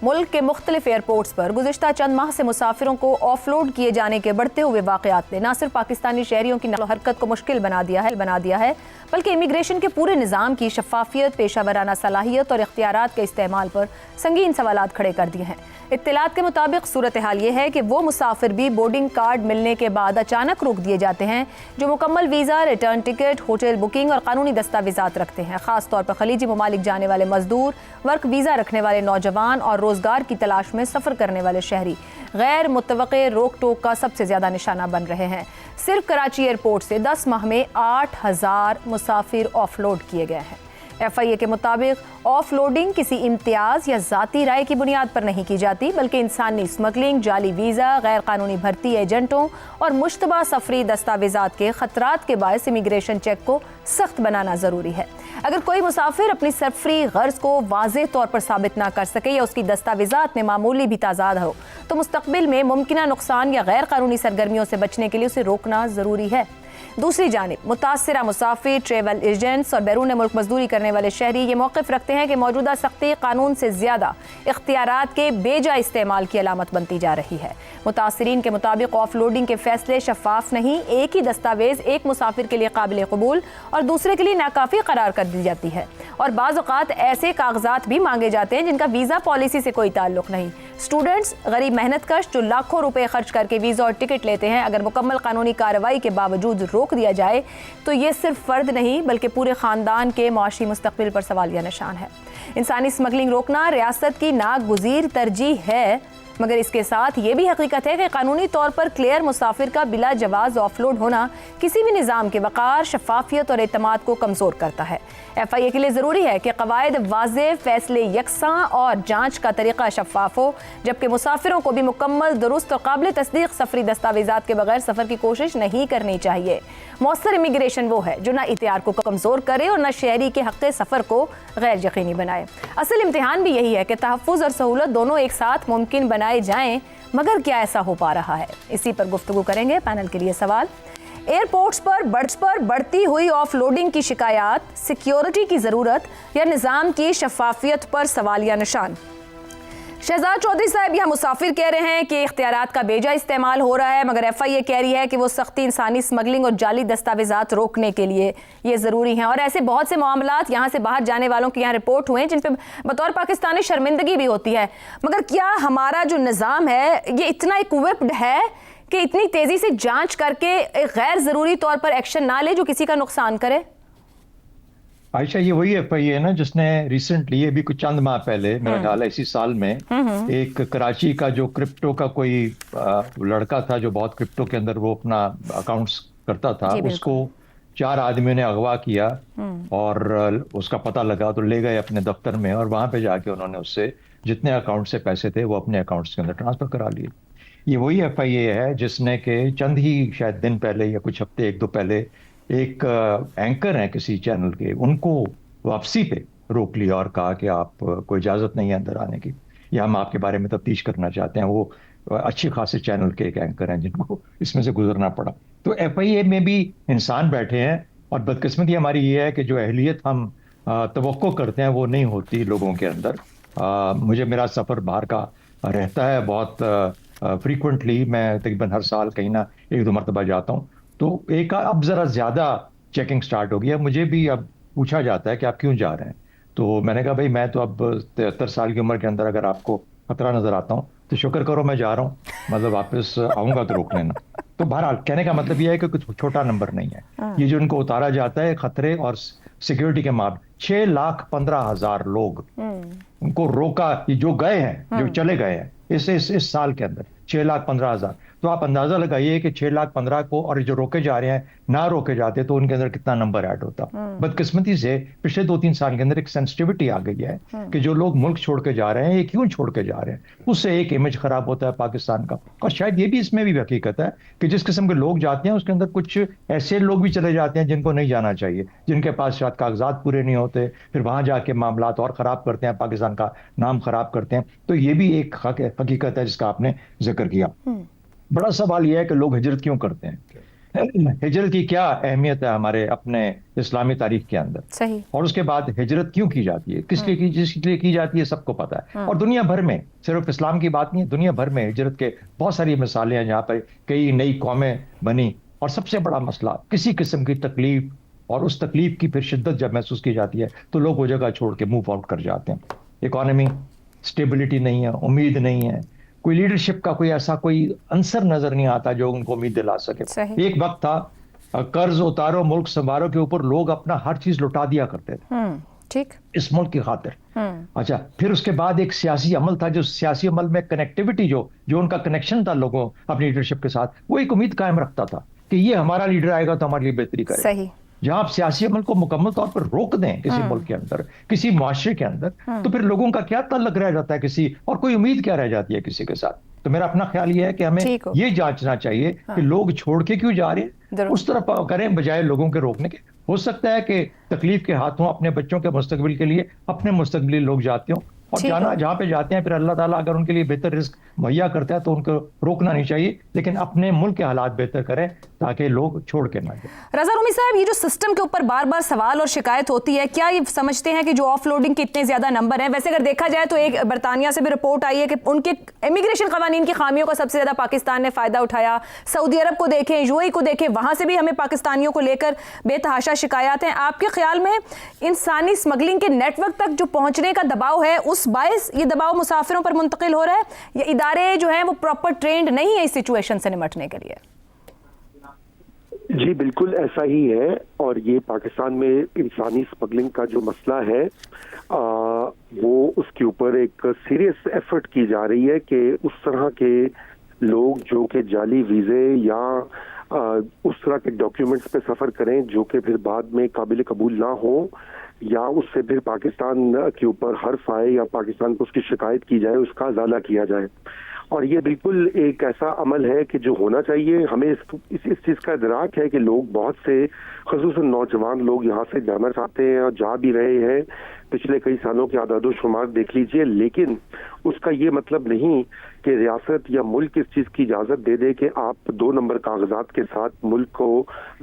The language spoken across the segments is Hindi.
मुल्क के मुख्तलिफ एयरपोर्ट्स पर गुज़िश्ता चंद माह से मुसाफिरों को ऑफलोड किए जाने के बढ़ते हुए वाक़यात ने न सिर्फ पाकिस्तानी शहरियों की नक़्ल हरकत को मुश्किल बना दिया है बल्कि इमिग्रेशन के पूरे निज़ाम की शफ़ाफियत, पेशा वराना सलाहियत और इख्तियारात के इस्तेमाल पर संगीन सवालात खड़े कर दिए हैं। इत्तलात के मुताबिक सूरत हाल ये है कि वो मुसाफिर भी बोर्डिंग कार्ड मिलने के बाद अचानक रोक दिए जाते हैं जो मुकम्मल visa, return ticket, hotel booking और कानूनी दस्तावेजात रखते हैं। ख़ास तौर पर खलीजी ममालिक जाने वाले मजदूर, वर्क वीज़ा रखने वाले नौजवान और रोज़गार की तलाश में सफ़र करने वाले शहरी गैर मुतवक्के रोक टोक का सबसे ज़्यादा निशाना बन रहे हैं। सिर्फ कराची एयरपोर्ट से 10 माह में 8,000 मुसाफिर ऑफलोड किए गए हैं। FIA के मुताबिक ऑफलोडिंग किसी इम्तियाज़ या ज़ाती राय की बुनियाद पर नहीं की जाती बल्कि इंसानी स्मगलिंग, जाली वीज़ा, गैर कानूनी भर्ती एजेंटों और मुश्तबा सफरी दस्तावेजात के खतरात के बायस इमिग्रेशन चेक को सख्त बनाना ज़रूरी है। अगर कोई मुसाफिर अपनी सफरी गर्ज को वाज़ेह तौर पर साबित ना कर सके या उसकी दस्तावेजात में मामूली भी ताज़ाद हो तो मुस्तक़बिल में मुमकिना नुकसान या गैर कानूनी सरगर्मियों से बचने के लिए उसे रोकना ज़रूरी है। दूसरी जानिब मुतासिरा मुसाफिर, ट्रेवल एजेंट्स और बैरून मुल्क मजदूरी करने वाले शहरी ये मौक़िफ़ रखते हैं कि मौजूदा सख्ती कानून से ज़्यादा इख्तियारात के बेजा इस्तेमाल की अलामत बनती जा रही है। मुतासिरीन के मुताबिक ऑफलोडिंग के फैसले शफाफ नहीं, एक ही दस्तावेज़ एक मुसाफिर के लिए काबिल कबूल और दूसरे के लिए नाकाफ़ी करार कर दी जाती है और बाज़ औक़ात ऐसे कागजात भी मांगे जाते हैं जिनका वीज़ा पॉलिसी से कोई ताल्लुक़ नहीं। स्टूडेंट्स, गरीब मेहनत कश जो लाखों रुपए खर्च करके वीज़ा और टिकट लेते हैं, अगर मुकम्मल कानूनी कार्रवाई के बावजूद रोक दिया जाए तो ये सिर्फ फ़र्द नहीं बल्कि पूरे ख़ानदान के माशी मुस्तक़बिल पर सवालिया निशान है। इंसानी स्मगलिंग रोकना रियासत की नागुज़ीर तरजीह है, मगर इसके साथ ये भी हकीकत है कि कानूनी तौर पर क्लियर मुसाफिर का बिला जवाज़ ऑफलोड होना किसी भी निज़ाम के वक़ार, शफाफियत और एतमाद को कमज़ोर करता है। FIA के लिए ज़रूरी है कि क़वायद वाज़ेह, फ़ैसले यकसां और जाँच का तरीक़ा शफ़ाफ़ हो, जबकि मुसाफिरों को भी मुकम्मल, दुरुस्त और काबिल तस्दीक़ सफरी दस्तावेज़ात के बगैर सफ़र की कोशिश नहीं करनी चाहिए। मौसर इमिग्रेशन वो है जो ना इख्तियार को कमज़ोर करे और ना शहरी के हक़ सफ़र को गैर यकीनी बनाए। असल इम्तिहान भी यही है कि तहफ़्फ़ुज़ और सहूलत दोनों एक साथ मुमकिन बनाए जाएँ, मगर क्या ऐसा हो पा रहा है? इसी पर गुफ्तगू करेंगे। पैनल के लिए सवाल: एयरपोर्ट्स पर बढ़ती हुई ऑफलोडिंग की शिकायत, सिक्योरिटी की ज़रूरत या निज़ाम की शफाफियत पर सवालिया निशान। शहजाद चौधरी साहब यहाँ मुसाफिर कह रहे हैं कि इख्तियारात का बेजा इस्तेमाल हो रहा है, मगर FIA कह रही है कि वो सख्ती इंसानी स्मगलिंग और जाली दस्तावेजात रोकने के लिए ये ज़रूरी हैं। और ऐसे बहुत से मामलात यहाँ से बाहर जाने वालों के यहाँ रिपोर्ट हुए हैं जिन पर बतौर पाकिस्तानी शर्मिंदगी भी होती है। मगर क्या हमारा जो निज़ाम है ये इतना इक्विप्ड है कि इतनी तेज़ी से जाँच करके गैर ज़रूरी तौर पर एक्शन ना ले जो किसी का नुकसान करे? आयशा, ये वही FIA है ना जिसने रिसेंटली, ये भी कुछ चंद माह पहले, मेरा ख्याल है इसी साल में, एक कराची का जो क्रिप्टो का कोई लड़का था जो बहुत क्रिप्टो के अंदर वो अपना अकाउंट्स करता था, उसको 4 आदमियों ने अगवा किया और उसका पता लगा तो ले गए अपने दफ्तर में और वहां पे जाके उन्होंने उससे जितने अकाउंट से पैसे थे वो अपने अकाउंट्स के अंदर ट्रांसफर करा लिए। ये वही FIA है जिसने के चंद ही शायद दिन पहले या कुछ हफ्ते 1-2 पहले एक एंकर हैं किसी चैनल के, उनको वापसी पे रोक लिया और कहा कि आप कोई इजाज़त नहीं है अंदर आने की, या हम आपके बारे में तफ्तीश करना चाहते हैं। वो अच्छी खासे चैनल के एक एंकर हैं जिनको इसमें से गुजरना पड़ा। तो FIA में भी इंसान बैठे हैं और बदकिस्मती हमारी ये है कि जो अहलियत हम तवक्को करते हैं वो नहीं होती लोगों के अंदर। मुझे मेरा सफ़र बाहर का रहता है बहुत फ्रीक्वेंटली, मैं तकरीबन हर साल कहीं ना 1-2 मरतबा जाता हूँ। तो एक अब ज़रा ज़्यादा चेकिंग स्टार्ट हो गया, मुझे भी अब पूछा जाता है कि आप क्यों जा रहे हैं। तो मैंने कहा भाई मैं तो अब 73 साल की उम्र के अंदर अगर आपको खतरा नज़र आता हूँ तो शुक्र करो मैं जा रहा हूँ, मतलब वापस आऊँगा तो रोक लेना। तो बहरहाल कहने का मतलब यह है कि कुछ छोटा नंबर नहीं है ये जो उनको उतारा जाता है खतरे और सिक्योरिटी के मामले। 6,15,000 लोग उनको रोका, ये जो गए हैं, जो चले गए हैं इस साल के अंदर 6,15,000। तो आप अंदाजा लगाइए कि 6,15,000 को, और जो रोके जा रहे हैं, ना रोके जाते तो उनके अंदर कितना नंबर ऐड होता। बदकिस्मती से पिछले 2-3 साल के अंदर एक सेंसिटिविटी आ गई है कि जो लोग मुल्क छोड़ के जा रहे हैं ये क्यों छोड़ के जा रहे हैं, उससे एक इमेज खराब होता है पाकिस्तान का। और शायद ये भी इसमें भी हकीकत है कि जिस किस्म के लोग जाते हैं उसके अंदर कुछ ऐसे लोग भी चले जाते हैं जिनको नहीं जाना चाहिए, जिनके पास शायद कागजात पूरे नहीं होते, फिर वहां जाके मामलात और खराब करते हैं, पाकिस्तान का नाम खराब करते हैं। तो ये भी एक हकीकत है जिसका आपने जिक्र किया। बड़ा सवाल यह है कि लोग हिजरत क्यों करते हैं। हिजरत की क्या अहमियत है हमारे अपने इस्लामी तारीख के अंदर, सही। और उसके बाद हिजरत क्यों की जाती है, किस लिए की, जिसके लिए की जाती है, सबको पता है। और दुनिया भर में, सिर्फ इस्लाम की बात नहीं है, दुनिया भर में हिजरत के बहुत सारी मिसालें हैं जहाँ पर कई नई कौमें बनी। और सबसे बड़ा मसला, किसी किस्म की तकलीफ और उस तकलीफ की फिर शिद्दत जब महसूस की जाती है तो लोग वो जगह छोड़ के मूव आउट कर जाते हैं। इकोनॉमी स्टेबिलिटी नहीं है, उम्मीद नहीं है, कोई लीडरशिप का कोई ऐसा कोई अंसर नजर नहीं आता जो उनको उम्मीद दिला सके। सही। एक वक्त था कर्ज उतारो मुल्क संवारो के ऊपर लोग अपना हर चीज लुटा दिया करते थे ठीक। इस मुल्क की खातिर। अच्छा, फिर उसके बाद एक सियासी अमल था, जो सियासी अमल में कनेक्टिविटी, जो जो उनका कनेक्शन था लोगों अपनी लीडरशिप के साथ, वो एक उम्मीद कायम रखता था कि ये हमारा लीडर आएगा तो हमारे लिए बेहतरी करेगा। सही। जहां आप सियासी अमल को मुकम्मल तौर पर रोक दें किसी मुल्क के अंदर, किसी मुआशरे के अंदर, तो फिर लोगों का क्या ताल्लुक रह जाता है किसी, और कोई उम्मीद क्या रह जाती है किसी के साथ। तो मेरा अपना ख्याल ये है कि हमें ये जांचना चाहिए कि लोग छोड़ के क्यों जा रहे हैं, उस तरफ करें बजाय लोगों के रोकने के। हो सकता है कि तकलीफ के हाथों अपने बच्चों के मुस्तकबिल के लिए, अपने मुस्तकबिल लोग जाते हो, और जाना जहां पे जाते हैं फिर अल्लाह ताला अगर उनके लिए बेहतर रिस्क मुहैया करता है तो उनको रोकना नहीं चाहिए, लेकिन अपने मुल्क के हालात बेहतर करें ताकि लोग छोड़ के ना जाए। रजा रूमी साहब, ये जो सिस्टम के ऊपर बार बार सवाल और शिकायत होती है, क्या ये समझते हैं कि जो ऑफलोडिंग के इतने ज्यादा नंबर हैं, वैसे अगर देखा जाए तो एक बरतानिया से भी रिपोर्ट आई है कि उनके इमिग्रेशन कवानीन की खामियों का सबसे ज्यादा पाकिस्तान ने फायदा उठाया। सऊदी अरब को देखें, यूएई को देखें, वहां से भी हमें पाकिस्तानियों को लेकर बेतहाशा शिकायत हैं। आपके ख्याल में इंसानी स्मगलिंग के नेटवर्क तक जो पहुंचने का दबाव है, उस बायस ये दबाव मुसाफिरों पर मुंतकिल हो रहा है, या इदारे जो हैं वो प्रॉपर ट्रेंड नहीं है इस सिचुएशन से निपटने के लिए? जी बिल्कुल ऐसा ही है, और ये पाकिस्तान में इंसानी स्मगलिंग का जो मसला है वो उसके ऊपर एक सीरियस एफर्ट की जा रही है कि उस तरह के लोग जो कि जाली वीज़े या उस तरह के डॉक्यूमेंट्स पे सफ़र करें जो कि फिर बाद में काबिल कबूल ना हो, या उससे फिर पाकिस्तान के ऊपर हर्फ आए या पाकिस्तान को उसकी शिकायत की जाए, उसका अजाला किया जाए। और ये बिल्कुल एक ऐसा अमल है कि जो होना चाहिए। हमें इस चीज़ का इदराक है कि लोग बहुत से, ख़ुसूसन नौजवान लोग यहाँ से जाना चाहते हैं और जा भी रहे हैं। पिछले कई सालों के आदादो शुमार देख लीजिए, लेकिन उसका ये मतलब नहीं कि रियासत या मुल्क इस चीज़ की इजाज़त दे दे कि आप 2 नंबर कागजात के साथ मुल्क को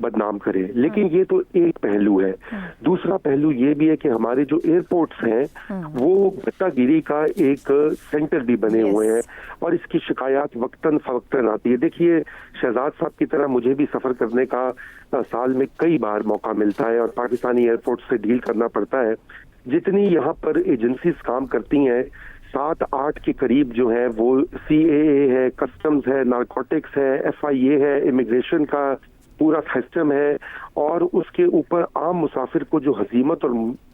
बदनाम करें। लेकिन ये तो एक पहलू है। दूसरा पहलू ये भी है कि हमारे जो एयरपोर्ट्स हैं वो गत्तागिरी का एक सेंटर भी बने हुए हैं, और इसकी शिकायत वक्तन फवक्तन आती है। देखिए, शहजाद साहब की तरह मुझे भी सफ़र करने का साल में कई बार मौका मिलता है और पाकिस्तानी एयरपोर्ट से डील करना पड़ता है। जितनी यहाँ पर एजेंसीज काम करती हैं, 7-8 के करीब जो है वो CAA है, कस्टम्स है, नारकोटिक्स है, FIA है, इमिग्रेशन का पूरा सिस्टम है, और उसके ऊपर आम मुसाफिर को जो हजीमत और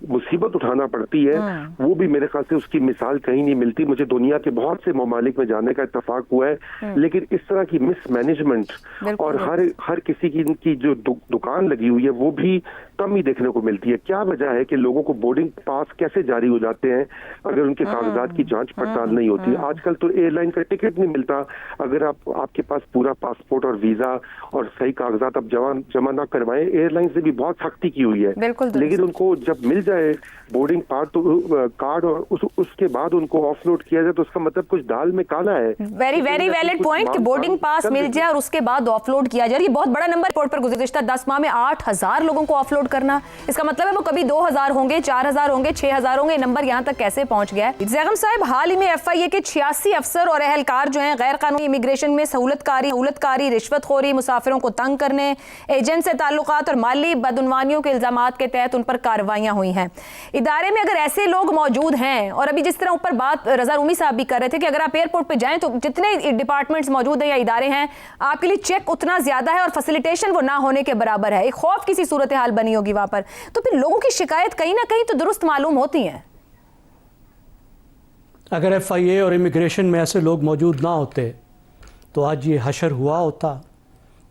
मुसीबत उठाना पड़ती है वो भी मेरे ख्याल से उसकी मिसाल कहीं नहीं मिलती। मुझे दुनिया के बहुत से ममालिक में जाने का इत्तेफाक हुआ है, लेकिन इस तरह की मिसमैनेजमेंट और हर किसी की जो दुकान लगी हुई है वो भी कम ही देखने को मिलती है। क्या वजह है कि लोगों को बोर्डिंग पास कैसे जारी हो जाते हैं अगर उनके कागजात की जांच पड़ताल नहीं होती? आजकल तो एयरलाइन का टिकट नहीं मिलता अगर आपके पास पूरा पासपोर्ट और वीजा और सही कागजात आप जमा ना करवाएं। एयरलाइन से भी बहुत सख्ती की हुई है, लेकिन उनको जब मिल जाए बोर्डिंग कार्ड और उसके बाद उनको ऑफलोड किया जाए तो उसका मतलब कुछ दाल में काला है। वेरी वैलिड पॉइंट कि बोर्डिंग पास मिल जाए और उसके बाद ऑफलोड किया जाए। ये बहुत बड़ा नंबर रिपोर्ट पर गुज़िश्ता 10 माह में 8000 लोगों को ऑफलोड करना, इसका मतलब है वो कभी 2000 होंगे, 4000 होंगे, 6000 होंगे। नंबर यहाँ तक कैसे पहुंच गया है? जैगम साहब, हाल ही में FIA के 86 अफसर और अहलकार जो हैं गैर कानूनी इमिग्रेशन में सहूलतकारी, रिश्वतखोरी, मुसाफिरों को तंग करने, एजेंट से ताल्लुकात और माली बदउनवानियों के इल्जामात के तहत उन पर कार्रवाइयां हुई हैं। इदारे में अगर ऐसे लोग मौजूद हैं, और अभी जिस तरह ऊपर बात रजा रूमी साहब भी कर रहे थे कि अगर आप एयरपोर्ट पे जाएं तो जितने डिपार्टमेंट्स मौजूद हैं या इदारे हैं, आपके लिए चेक उतना ज्यादा है और फैसिलिटेशन वो ना होने के बराबर है। एक खौफ की सी सूरत हाल बनी होगी वहां पर, तो फिर लोगों की शिकायत कहीं ना कहीं तो दुरुस्त मालूम होती है। अगर FIA और इमिग्रेशन में ऐसे लोग मौजूद ना होते तो आज ये हशर हुआ होता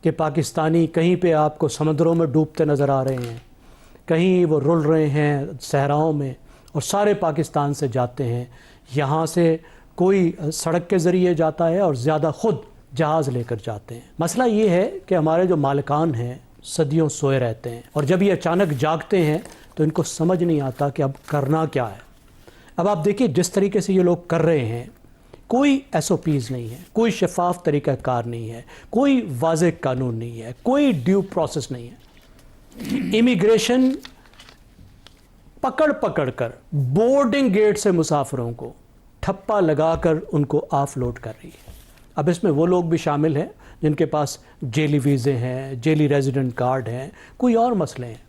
कि पाकिस्तानी कहीं पे आपको समुद्रों में डूबते नज़र आ रहे हैं, कहीं वो रुल रहे हैं सहराओं में, और सारे पाकिस्तान से जाते हैं। यहाँ से कोई सड़क के ज़रिए जाता है और ज़्यादा ख़ुद जहाज़ लेकर जाते हैं। मसला ये है कि हमारे जो मालिकान हैं सदियों सोए रहते हैं, और जब ये अचानक जागते हैं तो इनको समझ नहीं आता कि अब करना क्या है। अब आप देखिए जिस तरीके से ये लोग कर रहे हैं कोई SOPs नहीं है, कोई शफाफ तरीक़ाकार नहीं है, कोई वाज़ेह कानून नहीं है, कोई ड्यू प्रोसेस नहीं है। इमिग्रेशन पकड़ पकड़ कर बोर्डिंग गेट से मुसाफिरों को ठप्पा लगाकर उनको ऑफलोड कर रही है। अब इसमें वो लोग भी शामिल हैं जिनके पास जेली वीज़े हैं, जेली रेजिडेंट कार्ड हैं, कोई और मसले हैं,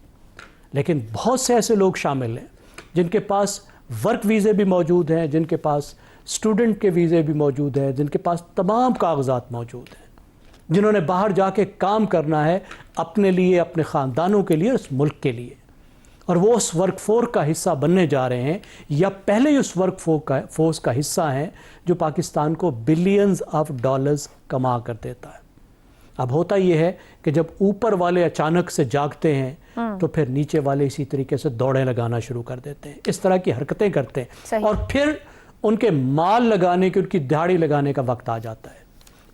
लेकिन बहुत से ऐसे लोग शामिल हैं जिनके पास वर्क वीज़े भी मौजूद हैं, जिनके पास स्टूडेंट के वीज़े भी मौजूद हैं, जिनके पास तमाम कागजात मौजूद हैं, जिन्होंने बाहर जाके काम करना है अपने लिए, अपने ख़ानदानों के लिए, उस मुल्क के लिए, और वो उस वर्क फोर्स का हिस्सा बनने जा रहे हैं या पहले ही उस वर्क फोर्स का हिस्सा हैं जो पाकिस्तान को बिलियंस ऑफ डॉलर्स कमा कर देता है। अब होता यह है कि जब ऊपर वाले अचानक से जागते हैं तो फिर नीचे वाले इसी तरीके से दौड़े लगाना शुरू कर देते हैं, इस तरह की हरकतें करते हैं, और फिर उनके माल लगाने की, उनकी दिहाड़ी लगाने का वक्त आ जाता है।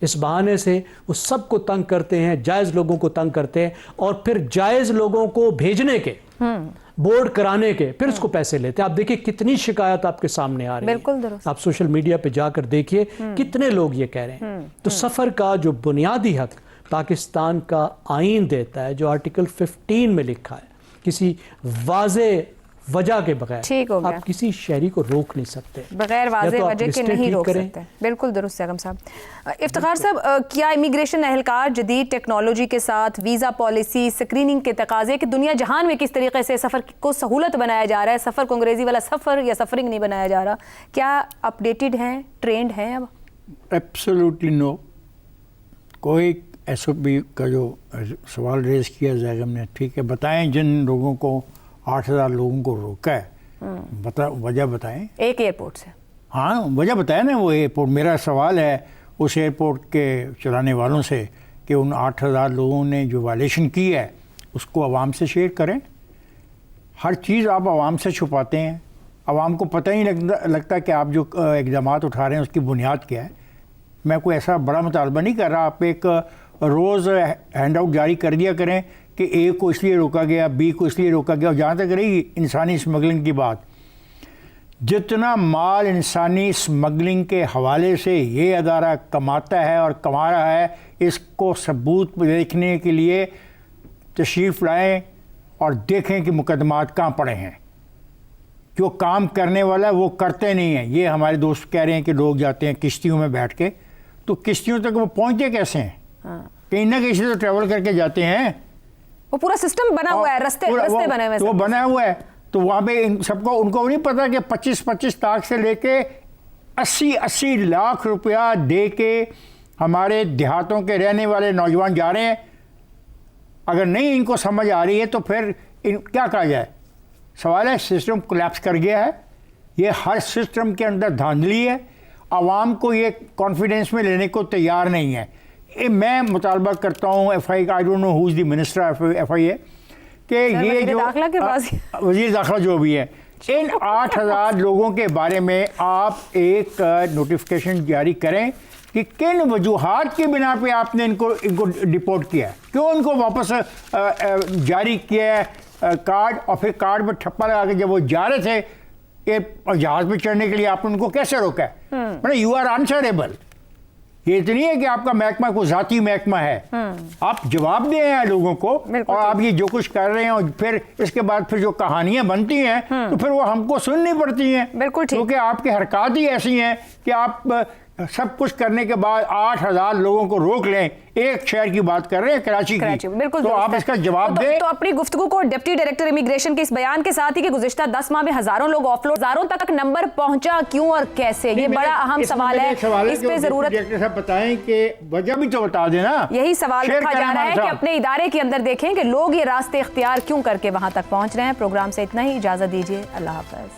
इस बहाने से वो सबको तंग करते हैं, जायज़ लोगों को तंग करते हैं, और फिर जायज़ लोगों को भेजने के, बोर्ड कराने के, फिर उसको पैसे लेते हैं। आप देखिए कितनी शिकायत आपके सामने आ रही है, आप सोशल मीडिया पे जाकर देखिए कितने लोग ये कह रहे हैं। तो सफ़र का जो बुनियादी हक पाकिस्तान का आईन देता है, जो आर्टिकल 15 में लिखा है, किसी वाज़े वजह के बगैर आप किसी शहरी को रोक नहीं सकते, बगैर वाज़े वजह के नहीं रोक सकते। बिल्कुल दुरुस्त है साहब। इफ्तिखार साहब, क्या इमिग्रेशन एहलकार जदीद टेक्नोलॉजी के साथ वीज़ा पॉलिसी, स्क्रीनिंग के तकाजे कि दुनिया जहान में किस तरीके से सफ़र को सहूलत बनाया जा रहा है, सफ़र को अंग्रेज़ी वाला सफ़र या सफ़रिंग नहीं बनाया जा रहा, क्या अपडेटेड हैं, ट्रेंड हैं अब? Absolutely no. कोई SOP का जो सवाल रेज़ किया जाएगा हमने, ठीक है, बताएं जिन लोगों को 8,000 लोगों को रोका है, वजह बताएं। एक एयरपोर्ट से, हाँ वजह बताएं ना वो एयरपोर्ट। मेरा सवाल है उस एयरपोर्ट के चलाने वालों से कि उन 8,000 लोगों ने जो वायलेशन की है उसको आवाम से शेयर करें। हर चीज़ आप आवाम से छुपाते हैं, आवाम को पता ही लगता कि आप जो इक़दाम उठा रहे हैं उसकी बुनियाद क्या है। मैं कोई ऐसा बड़ा मुतालबा नहीं कर रहा, आप एक रोज़ हैंड आउट जारी कर दिया करें कि A को इसलिए रोका गया, B को इसलिए रोका गया। और जहाँ तक रही इंसानी स्मगलिंग की बात, जितना माल इंसानी स्मगलिंग के हवाले से ये अदारा कमाता है और कमा रहा है, इसको सबूत देखने के लिए तशरीफ़ लाएं और देखें कि मुकदमात कहाँ पड़े हैं। जो काम करने वाला है वो करते नहीं हैं। ये हमारे दोस्त कह रहे हैं कि लोग जाते हैं किश्तियों में बैठ के, तो किश्तियों तक वो पहुँचते कैसे हैं? कहीं ना कहीं से तो ट्रैवल करके जाते हैं। वो पूरा सिस्टम बना हुआ है, रास्ते बने हुए हैं, वो बना हुआ है। तो वहाँ पे सबको, उनको नहीं पता कि 25-25 लाख से लेके 80-80 लाख रुपया दे के हमारे देहातों के रहने वाले नौजवान जा रहे हैं। अगर नहीं इनको समझ आ रही है तो फिर क्या कहा जाए? सवाल है, सिस्टम कोलैप्स कर गया है। ये हर सिस्टम के अंदर धांधली है। आवाम को ये कॉन्फिडेंस में लेने को तैयार नहीं है। मैं मुतालबा करता हूँ I don't know who is the minister of FIA कि ये जो वज़ीर दाखिला जो भी है, इन 8,000 लोगों के बारे में आप एक नोटिफिकेशन जारी करें कि किन वजूहात की बिना पे आपने इनको डिपोर्ट किया है, क्यों उनको वापस जारी किया है कार्ड, और फिर कार्ड पर ठप्पा लगा के जब वो जा रहे थे जहाज़ पर चढ़ने के लिए आपने उनको कैसे रोका है? मतलब यू आर आंसरेबल। ये इतनी है कि आपका महकमा को ज़ाती महकमा है, आप जवाब दे हैं लोगों को, और आप ये जो कुछ कर रहे हैं और फिर इसके बाद फिर जो कहानियां बनती हैं तो फिर वो हमको सुननी पड़ती हैं, क्योंकि आपकी हरकत ही ऐसी हैं कि आप सब कुछ करने के बाद 8,000 लोगों को रोक लें। एक शहर की बात कर रहे हैं, कराची की, बिल्कुल, तो आप इसका जवाब दें। तो अपनी गुफ्तगू को डिप्टी डायरेक्टर इमिग्रेशन के इस बयान के साथ ही कि गुज़िश्ता 10 माह में हज़ारों लोग ऑफलोड, हज़ारों तक नंबर पहुंचा क्यों और कैसे, ये बड़ा अहम सवाल है। इस पे जरूरत बताएं कि वजह भी तो बता देना। यही सवाल रखा जा रहा है कि अपने इदारे के अंदर देखें कि लोग ये रास्ते इख्तियार क्यों करके वहां तक पहुंच रहे हैं। प्रोग्राम से इतना ही, इजाजत दीजिए, अल्लाह हाफ़िज़।